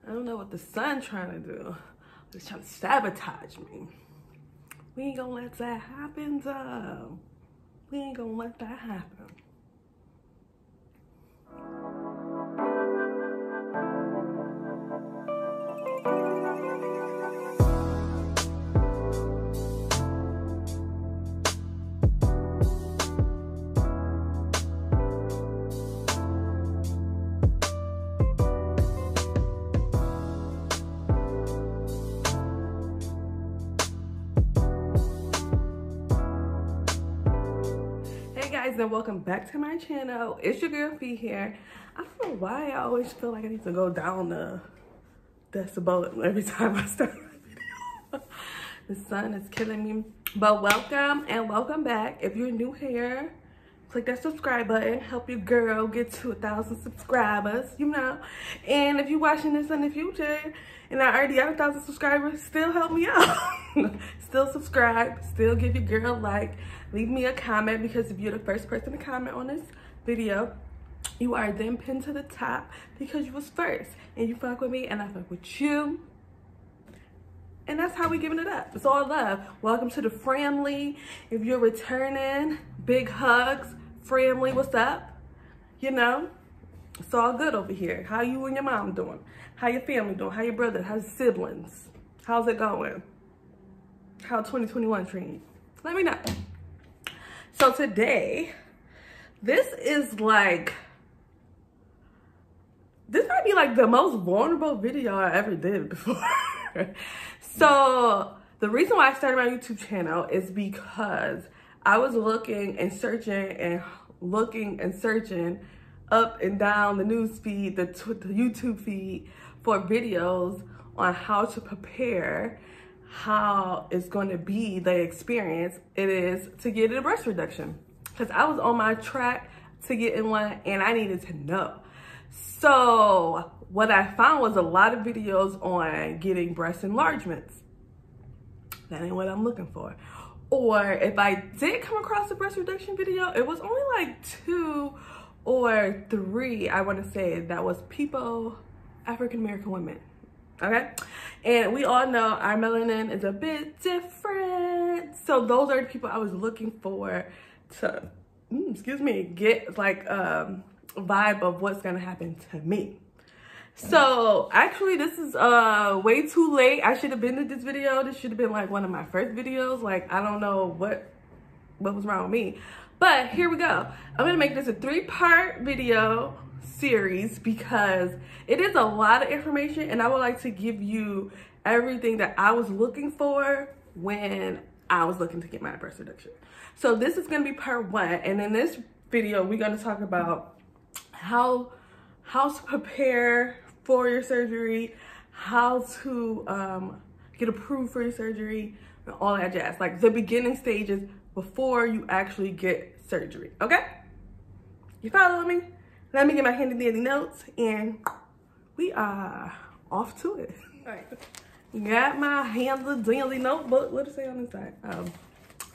I don't know what the sun trying to do. It's trying to sabotage me. We ain't gonna let that happen, though. We ain't gonna let that happen. Guys, and welcome back to my channel. It's your girl Fee here. I don't know why I always feel like I need to go down the decibel every time I start my video. The sun is killing me. But welcome and welcome back. If you're new here, click that subscribe button. Help your girl get to 1,000 subscribers, you know. And if you're watching this in the future and I already got 1,000 subscribers, still help me out. Still subscribe, still give your girl a like. Leave me a comment, because if you're the first person to comment on this video, you are then pinned to the top because you was first. And you fuck with me and I fuck with you. And that's how we giving it up. It's all love. Welcome to the family. If you're returning, big hugs. Family, what's up? You know, it's all good over here. How you and your mom doing? How your family doing? How your brother? How's your siblings? How's it going? How 2021 treating you? Let me know. So today, this might be like the most vulnerable video I ever did before. So the reason why I started my YouTube channel is because I was looking and searching up and down the news feed, the YouTube feed for videos on how to prepare, how it's going to be the experience it is to get a breast reduction. Because I was on my track to getting one and I needed to know. So what I found was a lot of videos on getting breast enlargements. That ain't what I'm looking for. Or if I did come across a breast reduction video, it was only like 2 or 3, I want to say, that was people, African-American women. Okay, and we all know our melanin is a bit different. So those are the people I was looking for to, get like a vibe of what's gonna happen to me. So actually this is way too late. I should have been to this video. This should have been like one of my first videos. Like, I don't know what was wrong with me. But here we go. I'm gonna make this a 3-part video series because it is a lot of information and I would like to give you everything that I was looking for when I was looking to get my breast reduction. So this is going to be part 1, and in this video we're going to talk about how to prepare for your surgery, how to get approved for your surgery, and all that jazz, like the beginning stages before you actually get surgery. Okay, you following me? Let me get my handy dandy notes and we are off to it. All right, got my handy dandy notebook. What does it say on this side?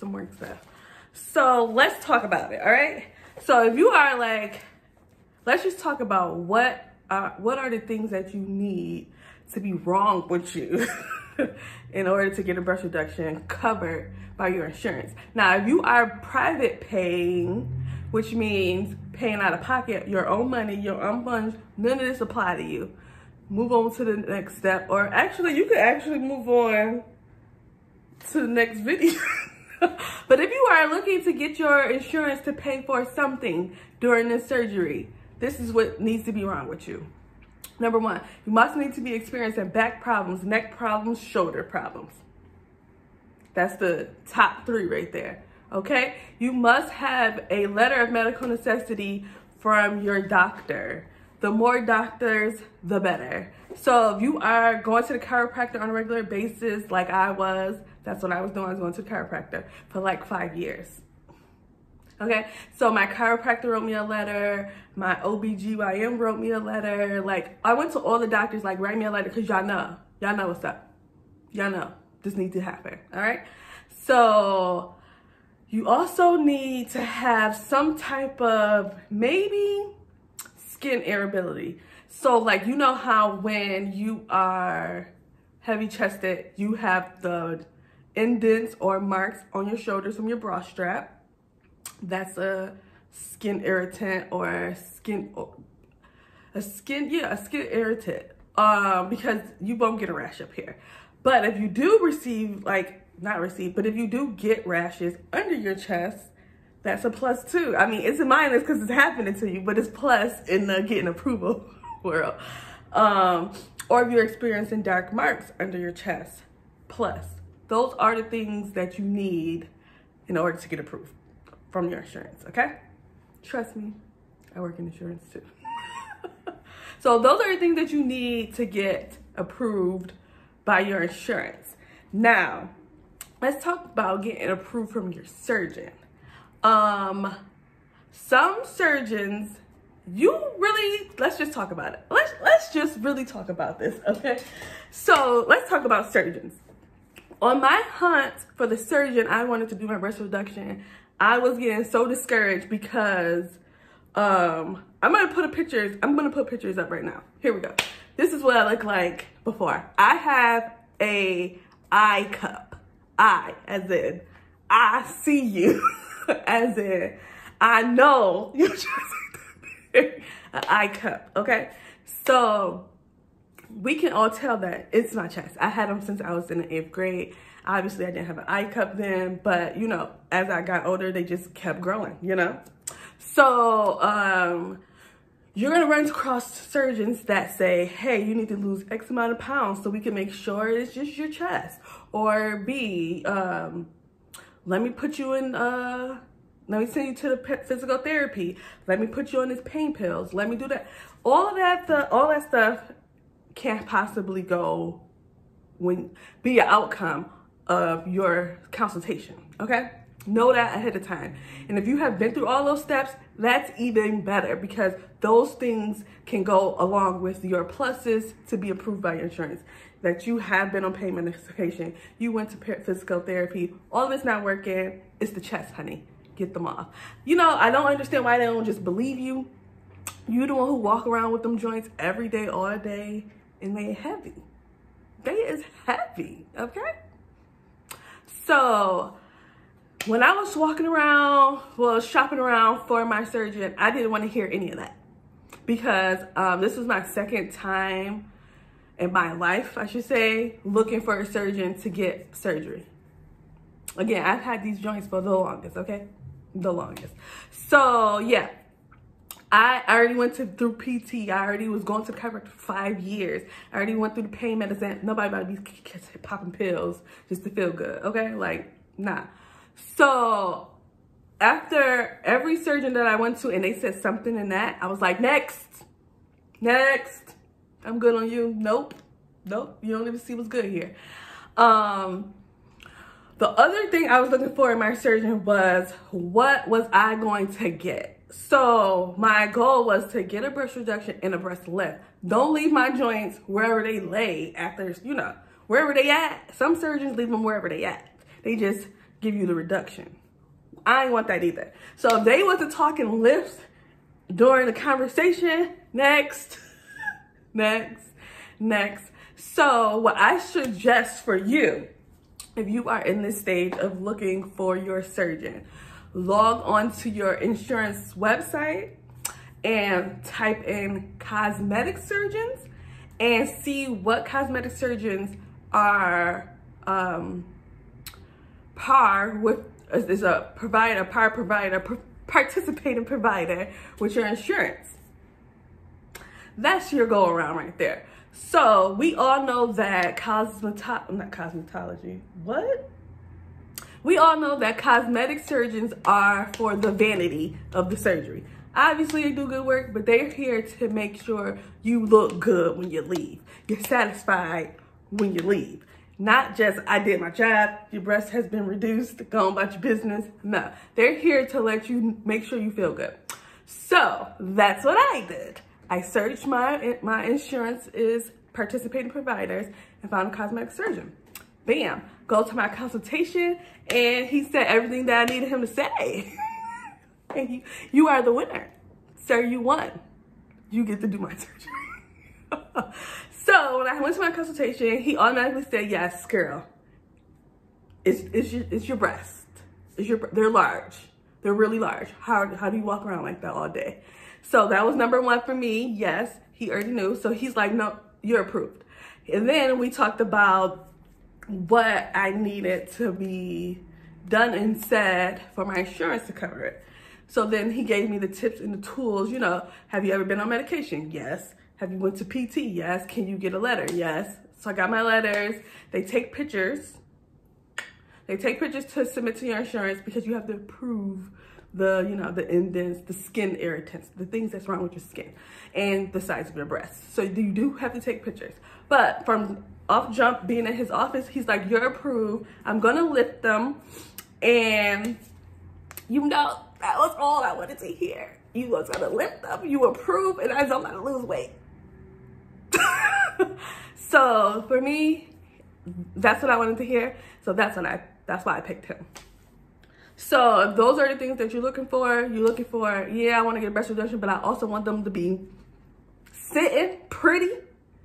Some work stuff. So let's talk about it, all right? So if you are like, let's just talk about what are the things that you need to be wrong with you in order to get a breast reduction covered by your insurance. Now, if you are private paying, which means paying out of pocket, your own money, your own funds, none of this apply to you. Move on to the next step, or actually, you could actually move on to the next video. But if you are looking to get your insurance to pay for something during this surgery, this is what needs to be wrong with you. Number 1, you must need to be experiencing back problems, neck problems, shoulder problems. That's the top 3 right there. Okay, you must have a letter of medical necessity from your doctor. The more doctors, the better. So if you are going to the chiropractor on a regular basis, like I was, that's what I was doing. I was going to the chiropractor for like 5 years. Okay, so my chiropractor wrote me a letter. My OBGYN wrote me a letter. Like, I went to all the doctors, like, write me a letter, because y'all know what's up. Y'all know this needs to happen, all right? So you also need to have some type of maybe skin irritability. So like, you know how when you are heavy chested, you have the indents or marks on your shoulders from your bra strap. That's a skin irritant or a skin irritant. Because you won't get a rash up here. But if you do if you do get rashes under your chest, that's a plus too. I mean, it's a minus because it's happening to you, but it's plus in the getting approval world. Or if you're experiencing dark marks under your chest, plus. Those are the things that you need in order to get approved from your insurance, okay? Trust me, I work in insurance too. So those are the things that you need to get approved by your insurance. Now, let's talk about getting approved from your surgeon. Some surgeons, let's just talk about it. Let's just really talk about this, okay? So let's talk about surgeons. On my hunt for the surgeon I wanted to do my breast reduction, I was getting so discouraged because I'm gonna put pictures up right now. Here we go. This is what I look like before. I have a eye cup. I, as in, I see you. As in, I know you're an eye cup, okay? So we can all tell that it's my chest. I had them since I was in the 8th grade. Obviously, I didn't have an eye cup then, but you know, as I got older, they just kept growing, you know? So, you're gonna run across surgeons that say, hey, you need to lose X amount of pounds so we can make sure it's just your chest. Or B, let me put you in, let me send you to the physical therapy. Let me put you on these pain pills. Let me do that. All that stuff can't possibly be an outcome of your consultation, okay? Know that ahead of time. And if you have been through all those steps, that's even better because those things can go along with your pluses to be approved by your insurance. That you have been on pain medication, you went to physical therapy, all of it's not working, it's the chest, honey. Get them off. You know, I don't understand why they don't just believe you. You the one who walk around with them joints every day, all day, and they heavy. They is heavy, okay? So, when I was shopping around for my surgeon, I didn't want to hear any of that because this was my second time in my life, I should say, looking for a surgeon to get surgery. Again, I've had these joints for the longest, okay? The longest. So, yeah, I already went through PT. I already was going to the chiropractor for 5 years. I already went through the pain medicine. Nobody about to be popping pills just to feel good, okay? Like, nah. So after every surgeon that I went to and they said something in that, I was like, next, I'm good on you. Nope, you don't even see what's good here. The other thing I was looking for in my surgeon was, what was I going to get? So my goal was to get a breast reduction and a breast lift. Don't leave my joints wherever they lay after, you know, wherever they at. Some surgeons leave them wherever they at. They just give you the reduction. I ain't want that either. So if they wasn't talking lifts during the conversation, next. So what I suggest for you, if you are in this stage of looking for your surgeon, log on to your insurance website and type in cosmetic surgeons and see what cosmetic surgeons are participating provider with your insurance. That's your go around right there. So we all know that we all know that cosmetic surgeons are for the vanity of the surgery. Obviously, they do good work, but they're here to make sure you look good when you leave. You're satisfied when you leave. Not just, I did my job, your breast has been reduced, go on about your business. No, they're here to let you make sure you feel good. So that's what I did. I searched my insurance is participating providers and found a cosmetic surgeon. Bam, go to my consultation and he said everything that I needed him to say. And you are the winner. Sir, you won. You get to do my surgery. So when I went to my consultation, he automatically said, yes, girl, it's your breast. They're large. They're really large. How do you walk around like that all day? So that was number one for me. Yes, he already knew. So he's like, no, you're approved. And then we talked about what I needed to be done and said for my insurance to cover it. So then he gave me the tips and the tools, you know, have you ever been on medication? Yes. Have you went to PT? Yes. Can you get a letter? Yes. So I got my letters. They take pictures. They take pictures to submit to your insurance because you have to prove the, you know, the indents, the skin irritants, the things that's wrong with your skin, and the size of your breasts. So you do have to take pictures. But from off jump, being in his office, he's like, you're approved. I'm gonna lift them. And you know, that was all I wanted to hear. You was gonna lift them, you approved, and I don't gotta lose weight. So for me, that's what I wanted to hear. So that's why I picked him. So if those are the things that you're looking for, yeah, I want to get a breast reduction, but I also want them to be sitting pretty.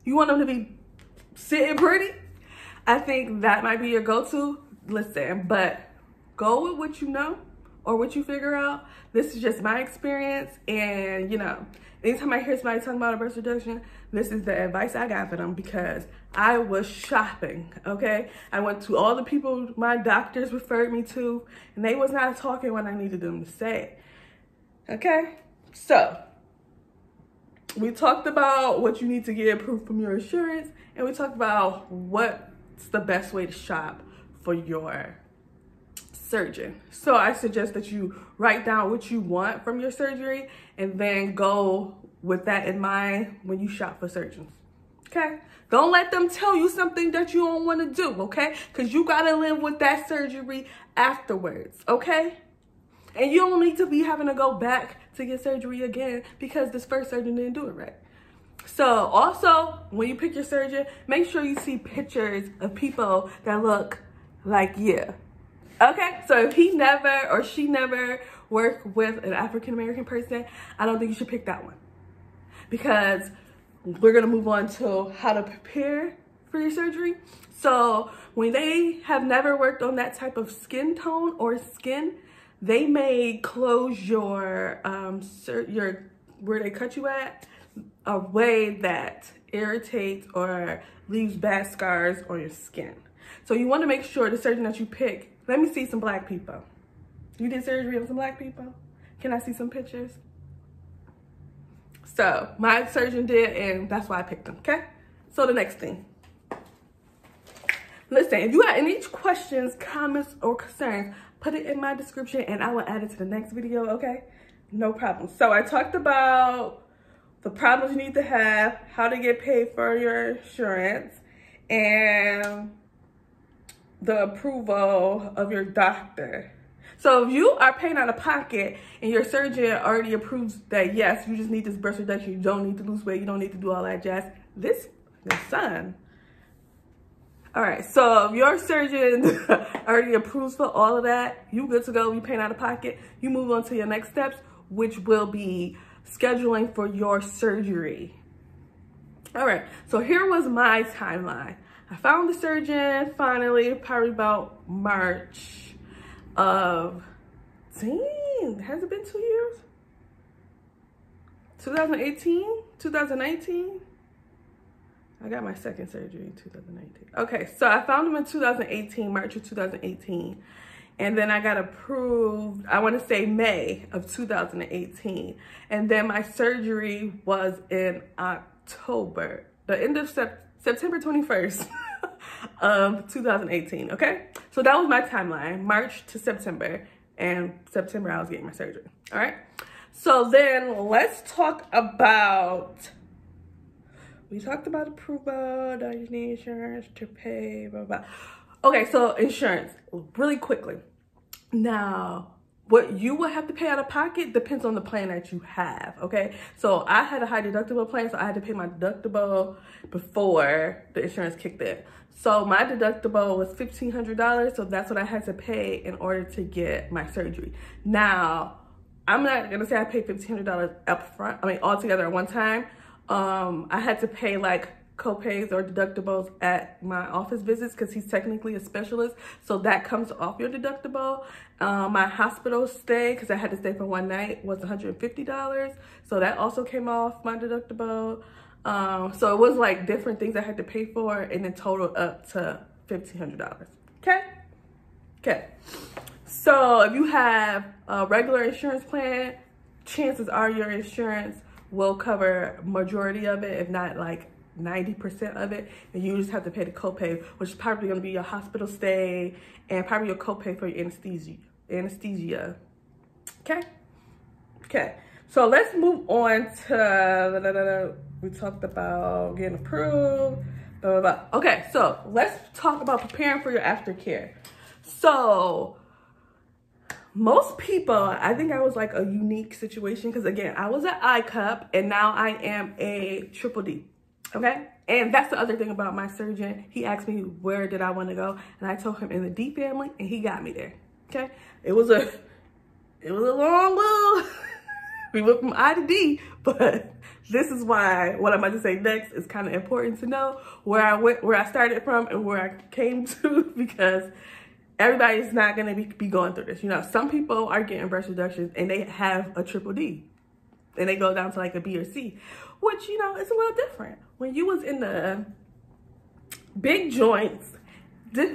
You want them to be sitting pretty? I think that might be your go-to. Listen, but go with what you know or what you figure out. This is just my experience, and you know, anytime I hear somebody talking about a breast reduction, this is the advice I got for them because I was shopping, okay? I went to all the people my doctors referred me to, and they was not talking what I needed them to say, okay? So, we talked about what you need to get approved from your insurance, and we talked about what's the best way to shop for your surgeon. So I suggest that you write down what you want from your surgery and then go with that in mind when you shop for surgeons, okay? Don't let them tell you something that you don't want to do, okay? Because you got to live with that surgery afterwards, okay? And you don't need to be having to go back to get surgery again because this first surgeon didn't do it right. So also, when you pick your surgeon, make sure you see pictures of people that look like you. Okay, so if he never or she never worked with an African-American person, I don't think you should pick that one. Because we're gonna move on to how to prepare for your surgery. So when they have never worked on that type of skin tone or skin, they may close your where they cut you at a way that irritates or leaves bad scars on your skin. So you want to make sure the surgeon that you pick. Let me see some black people. You did surgery on some black people? Can I see some pictures? So my surgeon did, and that's why I picked them, okay? So the next thing. Listen, if you have any questions, comments, or concerns, put it in my description and I will add it to the next video, okay? No problem. So I talked about the problems you need to have, how to get paid for your insurance, and the approval of your doctor. So if you are paying out of pocket and your surgeon already approves that, yes, you just need this breast reduction, you don't need to lose weight, you don't need to do all that jazz, this is son. All right, so if your surgeon already approves for all of that, you good to go, you paying out of pocket, you move on to your next steps, which will be scheduling for your surgery. All right, so here was my timeline. I found the surgeon finally, probably about March of, dang, has it been 2 years? 2018, 2019? I got my second surgery in 2019. Okay, so I found him in 2018, March of 2018. And then I got approved, I want to say May of 2018. And then my surgery was in October, the end of September 21st of 2018, okay? So that was my timeline, March to September. And September, I was getting my surgery, all right? So then let's talk about, we talked about approval, do you need insurance to pay, blah, blah. Okay, so insurance, really quickly. Now, what you will have to pay out of pocket depends on the plan that you have, okay? So I had a high deductible plan, so I had to pay my deductible before the insurance kicked in. So my deductible was $1,500, so that's what I had to pay in order to get my surgery. Now, I'm not gonna say I paid $1,500 up front, I mean, altogether at one time. I had to pay like co-pays or deductibles at my office visits because he's technically a specialist, so that comes off your deductible. My hospital stay, because I had to stay for one night, was $150, so that also came off my deductible. So it was like different things I had to pay for, and it totaled up to $1,500. Okay. So if you have a regular insurance plan, chances are your insurance will cover majority of it, if not like 90% of it, and you just have to pay the copay, which is probably going to be your hospital stay and probably your copay for your anesthesia. Okay, so let's move on to we talked about getting approved, blah, blah, blah. Okay, so let's talk about preparing for your aftercare. So most people, I think I was like a unique situation, because again, I was an I cup and now I am a triple D. Okay, and that's the other thing about my surgeon. He asked me where did I want to go, and I told him in the D family, and he got me there. Okay, it was a long move. We went from I to D, but this is why what I'm about to say next is kind of important to know, where I started from and where I came to, because everybody's not going to be going through this. You know, some people are getting breast reductions and they have a triple D, and they go down to like a B or C, which, you know, it's a little different. When you was in the big joints,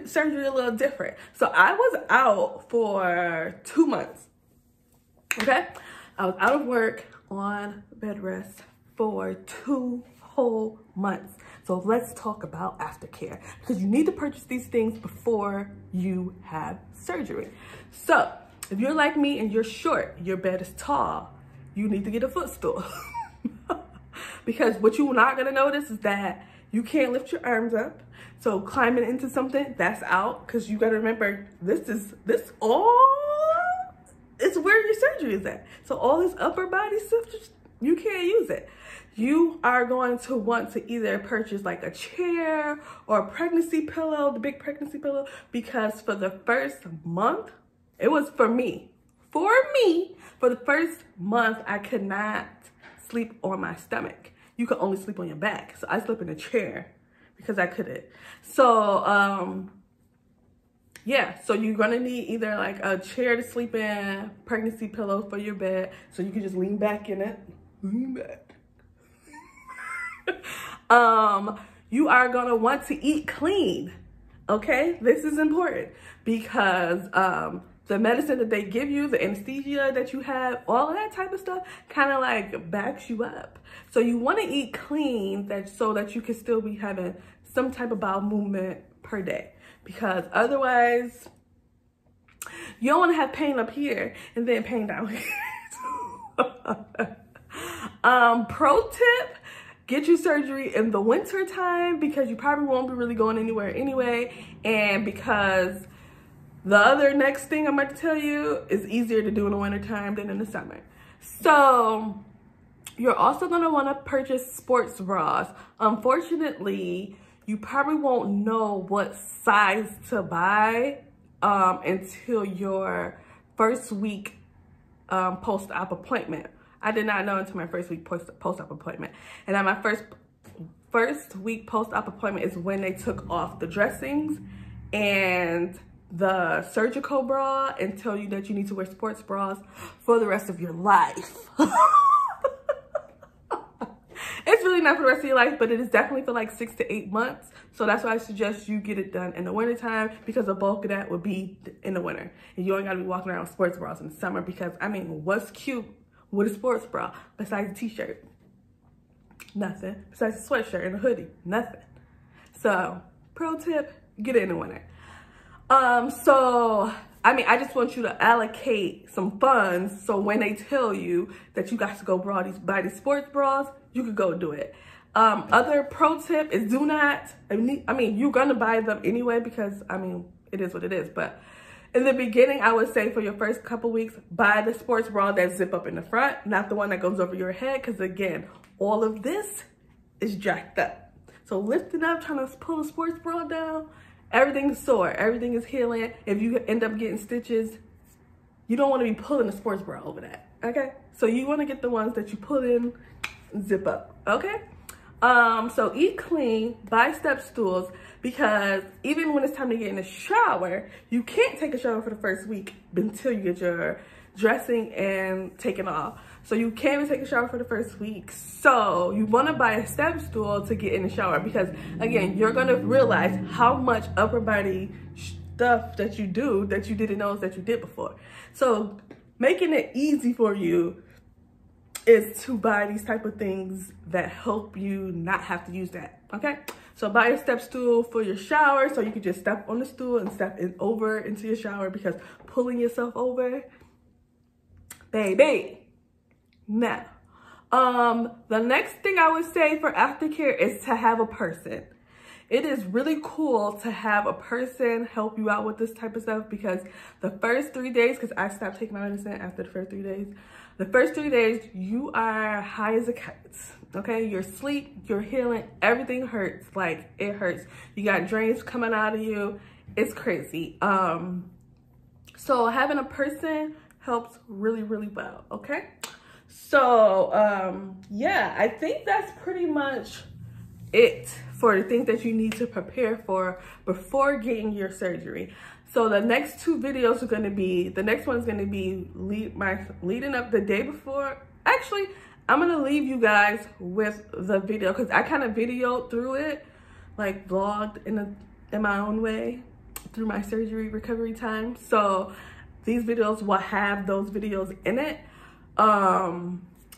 surgery a little different. So I was out for 2 months. Okay, I was out of work on bed rest for 2 whole months. So let's talk about aftercare, because you need to purchase these things before you have surgery. So if you're like me and you're short, your bed is tall, you need to get a footstool. Because what you're not gonna notice is that you can't lift your arms up. So climbing into something, that's out, because you gotta remember, this all is where your surgery is at. So all this upper body stuff, you can't use it. You are going to want to either purchase like a chair or a pregnancy pillow, the big pregnancy pillow, because for the first month, it was for me, for the first month, I could not sleep on my stomach. You could only sleep on your back. So I slept in a chair because I couldn't. So, yeah, so you're gonna need either like a chair to sleep in, pregnancy pillow for your bed, so you can just lean back in it. Lean back. You are gonna want to eat clean. Okay, this is important, because the medicine that they give you, the anesthesia that you have, all of that type of stuff kind of like backs you up. So you want to eat clean, so that you can still be having some type of bowel movement per day, because otherwise you don't want to have pain up here and then pain down here. Pro tip, get your surgery in the winter time, because you probably won't be really going anywhere anyway, and because the other next thing I'm about to tell you is easier to do in the winter time than in the summer. So you're also going to want to purchase sports bras. Unfortunately, you probably won't know what size to buy until your first week post-op appointment. I did not know until my first week post-op appointment. And at my first week post-op appointment is when they took off the dressings and the surgical bra and tell you that you need to wear sports bras for the rest of your life. It's really not for the rest of your life, but it is definitely for like 6 to 8 months. So that's why I suggest you get it done in the winter time, because the bulk of that would be in the winter. And you ain't gotta be walking around with sports bras in the summer, because I mean, what's cute with a sports bra besides a t-shirt? Nothing. Besides a sweatshirt and a hoodie, nothing. So pro tip, get it in the winter. So, I mean, I just want you to allocate some funds, so when they tell you that you got to go buy these sports bras, you could go do it. Other pro tip is do not, I mean, you're gonna buy them anyway, because I mean, it is what it is, but in the beginning, I would say for your first couple weeks, buy the sports bra that zip up in the front, not the one that goes over your head, because again, all of this is jacked up. So lifting up, trying to pull the sports bra down, everything's sore, everything is healing. If you end up getting stitches, you don't want to be pulling the sports bra over that, okay? So you want to get the ones that you pull in zip up, okay? So eat clean, buy step stools, because even when it's time to get in the shower, you can't take a shower for the first week until you get your dressing and taken off. So you can't even take a shower for the first week. So you want to buy a step stool to get in the shower, because again, you're going to realize how much upper body stuff that you do that you didn't know that you did before. So making it easy for you is to buy these type of things that help you not have to use that, okay? So buy a step stool for your shower so you can just step on the stool and step over into your shower, because pulling yourself over, baby. Now, the next thing I would say for aftercare is to have a person. It is really cool to have a person help you out with this type of stuff, because the first 3 days, because I stopped taking my medicine after the first 3 days, the first 3 days, you are high as a kite, okay? You're asleep, you're healing, everything hurts, like it hurts. You got drains coming out of you, it's crazy. So having a person helps really, really well, okay? So, yeah, I think that's pretty much it for the things that you need to prepare for before getting your surgery. So the next 2 videos are going to be, the next one's going to be leading up the day before. Actually, I'm going to leave you guys with the video, because I kind of videoed through it, like vlogged in my own way through my surgery recovery time. So these videos will have those videos in it.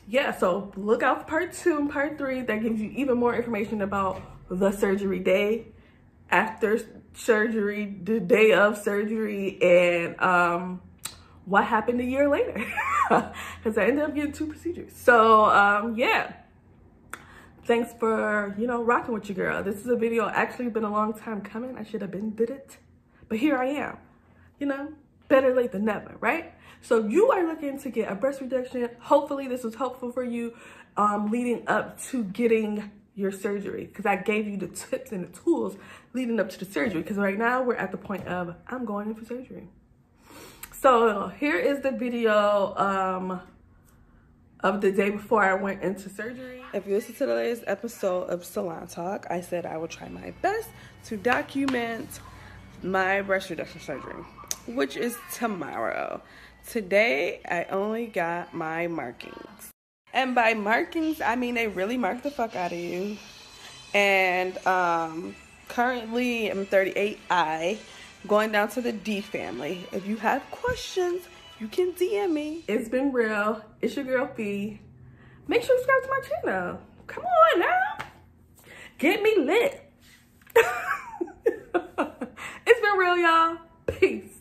Yeah, so look out for part 2 and part 3 that gives you even more information about the surgery day, after surgery, the day of surgery, and what happened a year later, because I ended up getting 2 procedures. So yeah, thanks for, you know, rocking with your girl. This is a video actually been a long time coming. I should have been did it, but here I am, you know, better late than never, right? So you are looking to get a breast reduction. Hopefully this was helpful for you leading up to getting your surgery, because I gave you the tips and the tools leading up to the surgery, because right now we're at the point of I'm going in for surgery. So here is the video of the day before I went into surgery. If you listen to the latest episode of Salon Talk, I said I will try my best to document my breast reduction surgery, which is tomorrow. Today, I only got my markings. And by markings, I mean they really mark the fuck out of you. And currently, I'm 38I, going down to the D family. If you have questions, you can DM me. It's been real. It's your girl, Fee. Make sure you subscribe to my channel. Come on now. Get me lit. It's been real, y'all. Peace.